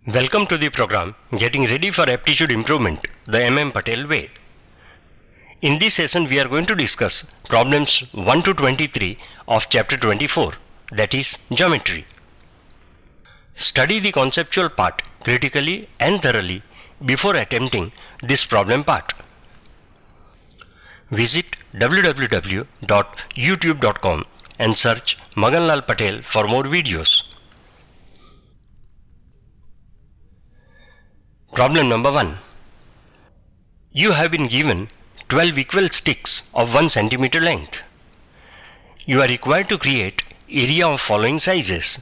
Welcome to the program Getting Ready for Aptitude Improvement the M.M. Patel Way. In this session we are going to discuss problems 1 to 23 of chapter 24, that is Geometry. Study the conceptual part critically and thoroughly before attempting this problem part. Visit www.youtube.com and search Magan Lal Patel for more videos. Problem number 1. You have been given 12 equal sticks of 1 centimeter length. You are required to create area of following sizes: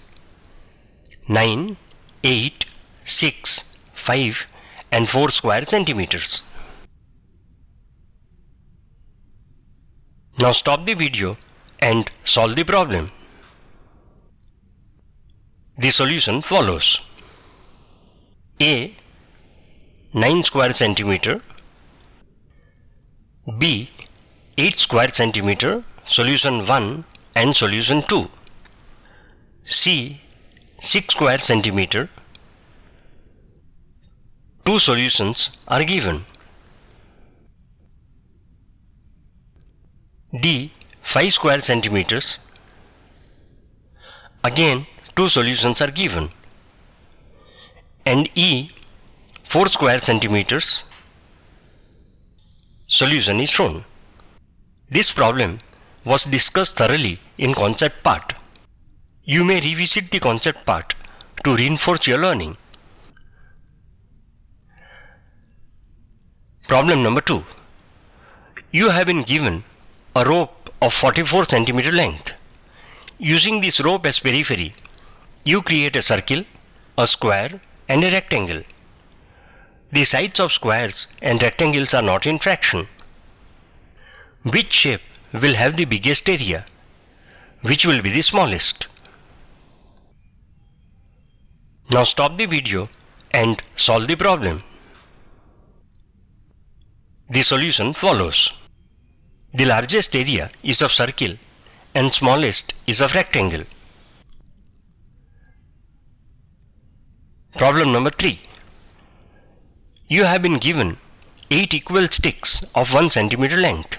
9, 8, 6, 5 and 4 square centimeters. Now stop the video and solve the problem. The solution follows. A. 9 square centimeter, B. 8 square centimeter, solution 1 and solution 2, C. 6 square centimeter. Two solutions are given. D. 5 square centimeters. Again two solutions are given. And E. 4 square centimeters. Solution is shown. This problem was discussed thoroughly in concept part. You may revisit the concept part to reinforce your learning. Problem number 2. You have been given a rope of 44 centimeter length. Using this rope as periphery, you create a circle, a square and a rectangle. The sides of squares and rectangles are not in fraction. Which shape will have the biggest area? Which will be the smallest? Now stop the video and solve the problem. The solution follows. The largest area is of circle and smallest is of rectangle. Problem number 3. You have been given 8 equal sticks of 1 centimeter length.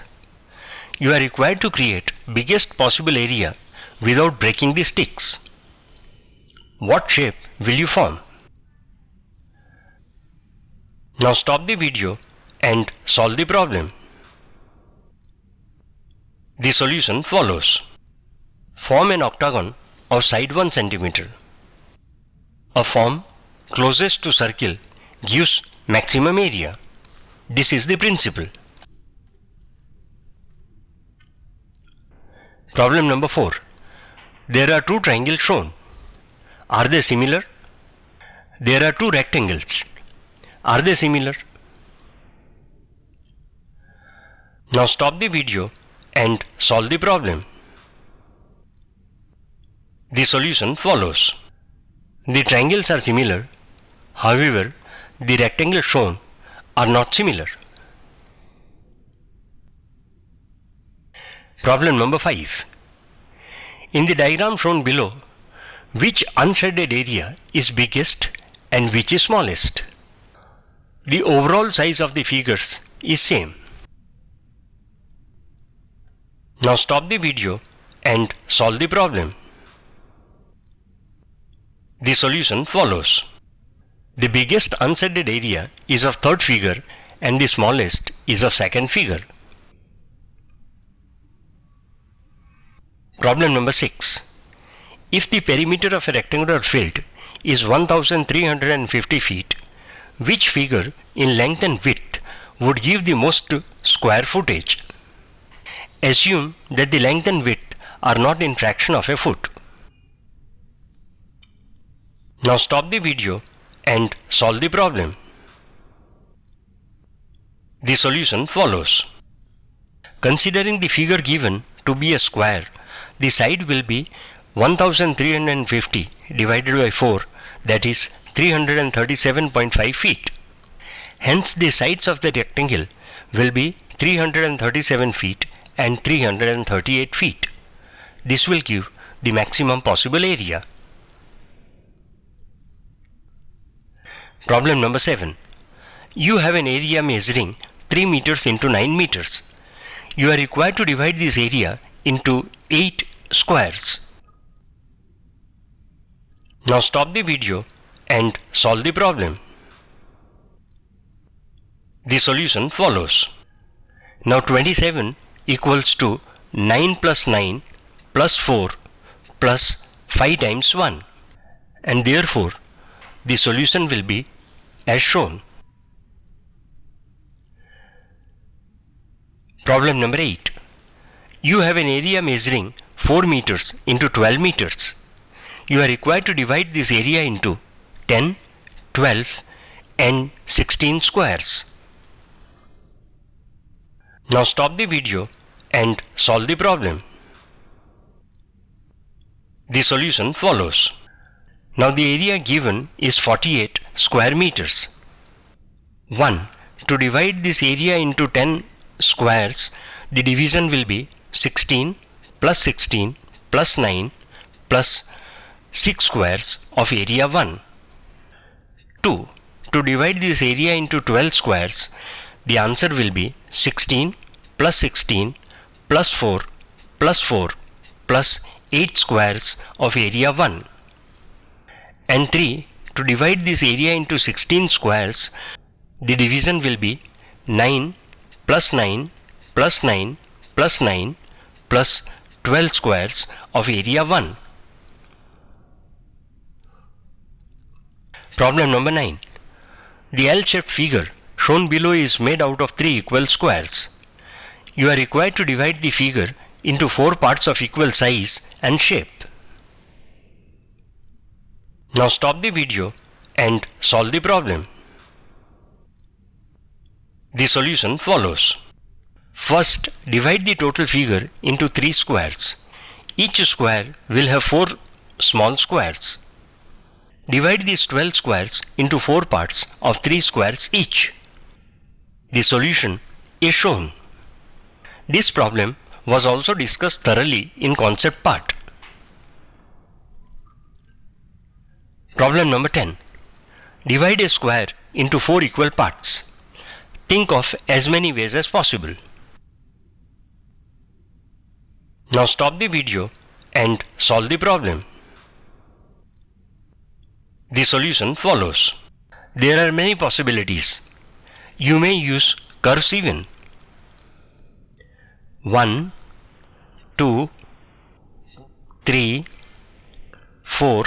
You are required to create biggest possible area without breaking the sticks. What shape will you form? Now stop the video and solve the problem. The solution follows. Form an octagon of side 1 centimeter. A form closest to circle gives maximum area. This is the principle. Problem number 4. There are 2 triangles shown. Are they similar? There are 2 rectangles. Are they similar? Now stop the video and solve the problem. The solution follows. The triangles are similar. However, the rectangles shown are not similar. Problem number 5. In the diagram shown below, which unshaded area is biggest and which is smallest? The overall size of the figures is same. Now stop the video and solve the problem. The solution follows. The biggest unshaded area is of third figure and the smallest is of second figure. Problem number 6. If the perimeter of a rectangular field is 1350 feet, which figure in length and width would give the most square footage? Assume that the length and width are not in fraction of a foot. Now stop the video and solve the problem. The solution follows. Considering the figure given to be a square, the side will be 1350 divided by 4, that is 337.5 feet. Hence the sides of the rectangle will be 337 feet and 338 feet. This will give the maximum possible area. Problem number 7. You have an area measuring 3 meters into 9 meters. You are required to divide this area into 8 squares. Now stop the video and solve the problem. The solution follows. Now 27 equals to 9 plus 9 plus 4 plus 5 times 1, and therefore the solution will be as shown. Problem number 8. You have an area measuring 4 meters into 12 meters. You are required to divide this area into 10, 12 and 16 squares. Now stop the video and solve the problem. The solution follows. Now the area given is 48 square meters. 1. To divide this area into 10 squares, the division will be 16 plus 9 plus 6 squares of area 1. 2. To divide this area into 12 squares, the answer will be 16 plus 4 plus 8 squares of area 1. And 3. To divide this area into 16 squares, the division will be 9 plus 9 plus 9 plus 9 plus 12 squares of area 1. Problem number 9. The L-shaped figure shown below is made out of 3 equal squares. You are required to divide the figure into 4 parts of equal size and shape. Now stop the video and solve the problem. The solution follows. First, divide the total figure into 3 squares. Each square will have 4 small squares. Divide these 12 squares into 4 parts of 3 squares each. The solution is shown. This problem was also discussed thoroughly in concept part. Problem number 10. Divide a square into 4 equal parts. Think of as many ways as possible. Now stop the video and solve the problem. The solution follows. There are many possibilities. You may use curves even. 1, 2, 3, 4,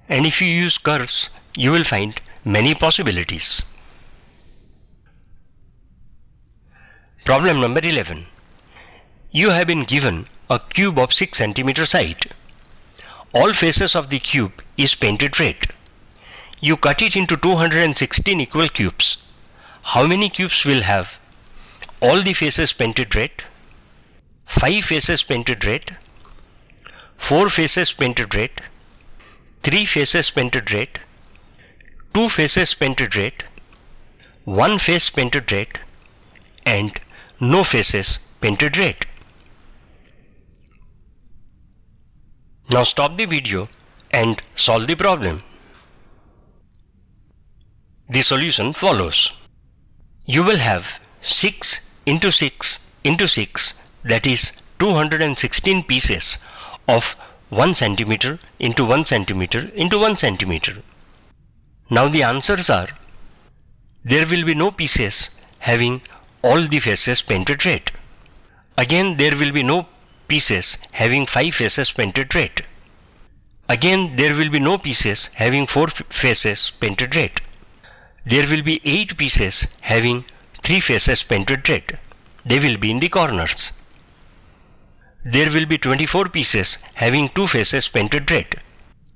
and if you use curves, you will find many possibilities. Problem number 11. You have been given a cube of 6 cm height. All faces of the cube is painted red. You cut it into 216 equal cubes. How many cubes will have all the faces painted red, 5 faces painted red, 4 faces painted red, 3 faces painted red, 2 faces painted red, 1 face painted red, and no faces painted red? Now stop the video and solve the problem. The solution follows. You will have 6 into 6 into 6, that is 216 pieces of 1 centimeter into 1 centimeter into 1 centimeter. Now the answers are: there will be no pieces having all the faces painted red. Again, there will be no pieces having 5 faces painted red. Again, there will be no pieces having 4 faces painted red. There will be 8 pieces having 3 faces painted red. They will be in the corners. There will be 24 pieces having 2 faces painted red.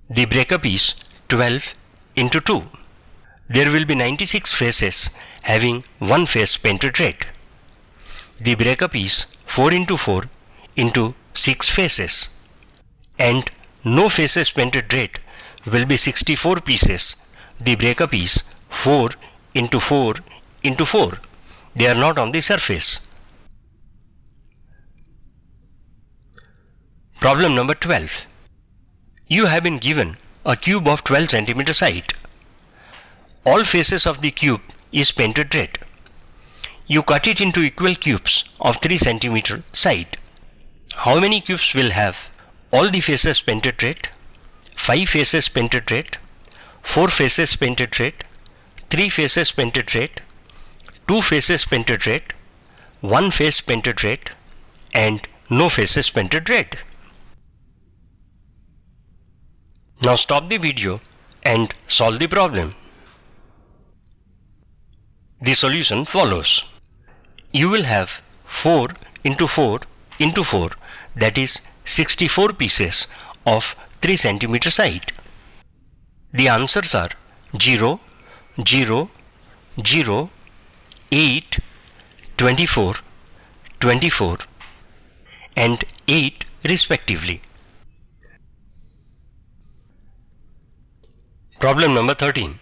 The breakup is 12 into 2. There will be 96 faces having 1 face painted red. The breakup is 4 into 4 into 6 faces. And no faces painted red will be 64 pieces. The breakup is 4 into 4 into 4. They are not on the surface. Problem number 12. You have been given a cube of 12 cm height. All faces of the cube is painted red. You cut it into equal cubes of 3 cm side. How many cubes will have all the faces painted red? 5 faces painted red, 4 faces painted red, 3 faces painted red, 2 faces painted red, 1 face painted red, and no faces painted red. Now stop the video and solve the problem. The solution follows. You will have 4 into 4 into 4, that is 64 pieces of 3 cm side. The answers are 0, 0, 0, 8, 24, 24 and 8 respectively. Problem number 13.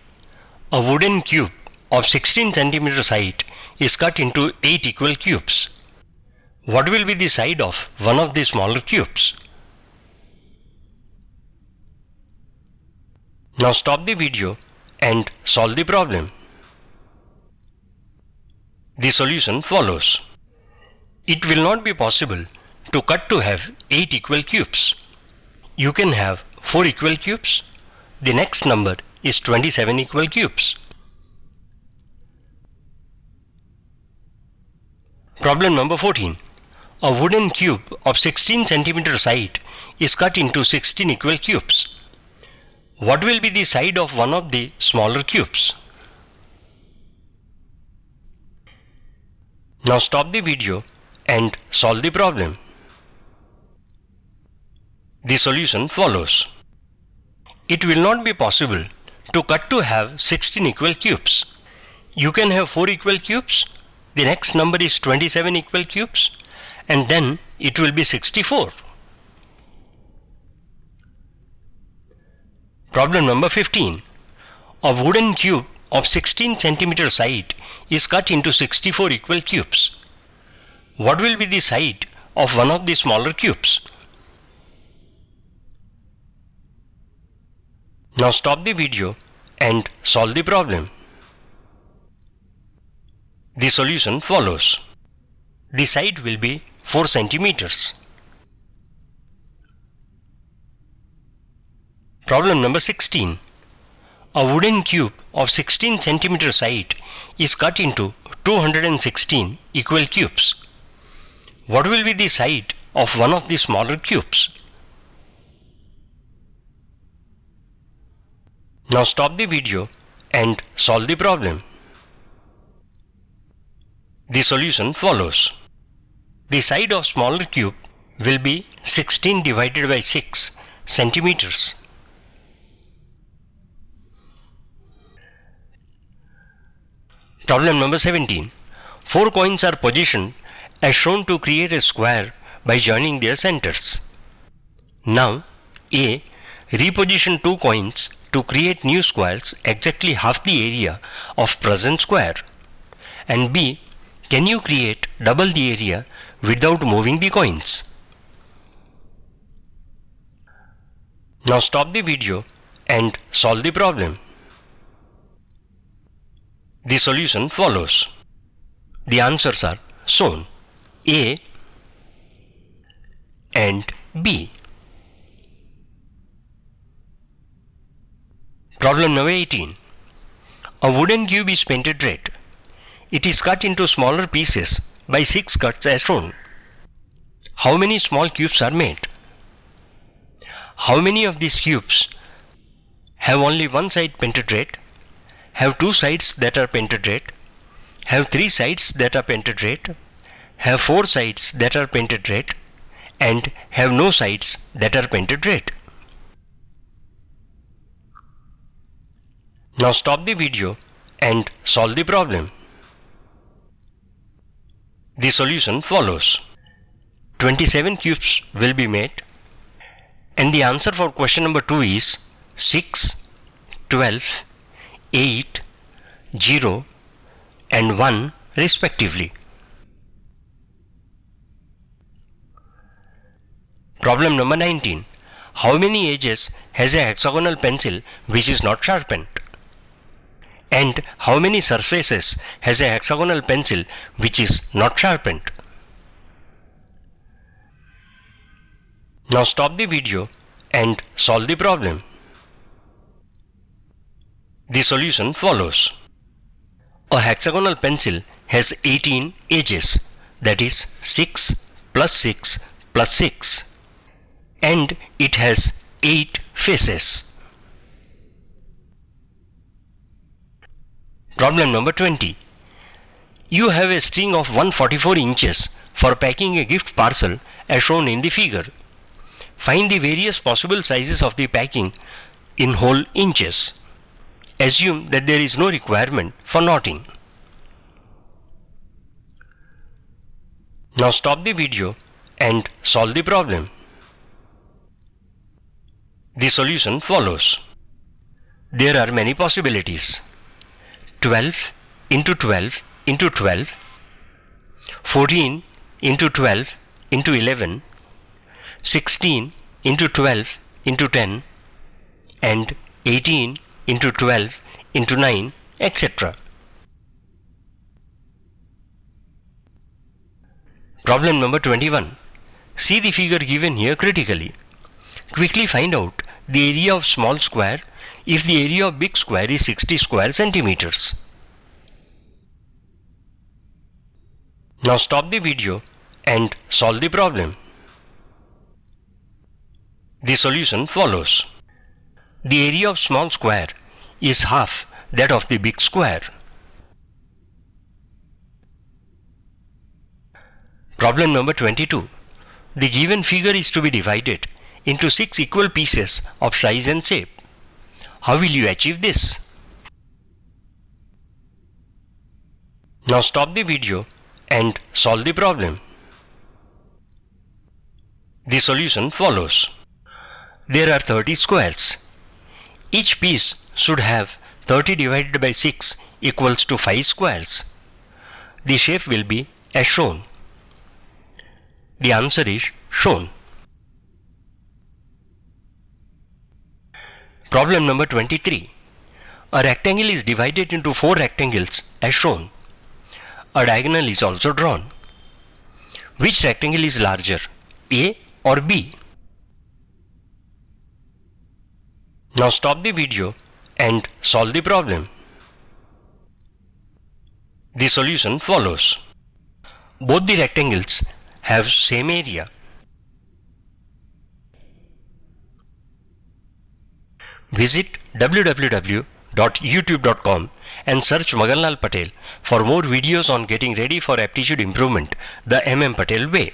A wooden cube of 16 cm height is cut into 8 equal cubes. What will be the side of one of the smaller cubes? Now stop the video and solve the problem. The solution follows. It will not be possible to cut to have 8 equal cubes. You can have 4 equal cubes. The next number is 27 equal cubes. Problem number 14. A wooden cube of 16 cm height is cut into 16 equal cubes. What will be the side of one of the smaller cubes? Now stop the video and solve the problem. The solution follows. It will not be possible to cut to have 16 equal cubes. You can have 4 equal cubes. The next number is 27 equal cubes, and then it will be 64. Problem number 15. A wooden cube of 16 cm height is cut into 64 equal cubes. What will be the side of one of the smaller cubes? Now stop the video and solve the problem. The solution follows. The side will be 4 centimeters. Problem number 16. A wooden cube of 16 cm height is cut into 216 equal cubes. What will be the side of one of the smaller cubes? Now stop the video and solve the problem. The solution follows. The side of smaller cube will be 16 divided by 6 centimeters. Problem number 17. 4 coins are positioned as shown to create a square by joining their centers. Now, A. Reposition 2 coins to create new squares exactly half the area of present square. And B. Can you create double the area without moving the coins? Now stop the video and solve the problem. The solution follows. The answers are shown. A and B. Problem number 18. A wooden cube is painted red. It is cut into smaller pieces by 6 cuts as shown. How many small cubes are made? How many of these cubes have only one side painted red, have 2 sides that are painted red, have 3 sides that are painted red, have 4 sides that are painted red, and have no sides that are painted red? Now stop the video and solve the problem. The solution follows. 27 cubes will be made, and the answer for question number 2 is 6, 12, 8, 0 and 1 respectively. Problem number 19. How many edges has a hexagonal pencil which is not sharpened? And how many surfaces has a hexagonal pencil which is not sharpened? Now stop the video and solve the problem. The solution follows. A hexagonal pencil has 18 edges, that is 6 plus 6 plus 6, and it has 8 faces. Problem number 20. You have a string of 144 inches for packing a gift parcel as shown in the figure. Find the various possible sizes of the packing in whole inches. Assume that there is no requirement for knotting. Now stop the video and solve the problem. The solution follows. There are many possibilities. 12 into 12 into 12, 14 into 12 into 11, 16 into 12 into 10, and 18 into 12 into 9, etc. Problem number 21. See the figure given here critically. Quickly find out the area of small square if the area of big square is 60 square centimeters. Now stop the video and solve the problem. The solution follows. The area of small square is half that of the big square. Problem number 22. The given figure is to be divided into 6 equal pieces of size and shape. How will you achieve this? Now stop the video and solve the problem. The solution follows. There are 30 squares. Each piece should have 30 divided by 6 equals to 5 squares. The shape will be as shown. The answer is shown. Problem number 23. A rectangle is divided into 4 rectangles as shown. A diagonal is also drawn. Which rectangle is larger, A or B? Now stop the video and solve the problem. The solution follows. Both the rectangles have same area. Visit www.youtube.com and search Magan Lal Patel for more videos on getting ready for aptitude improvement the MM Patel way.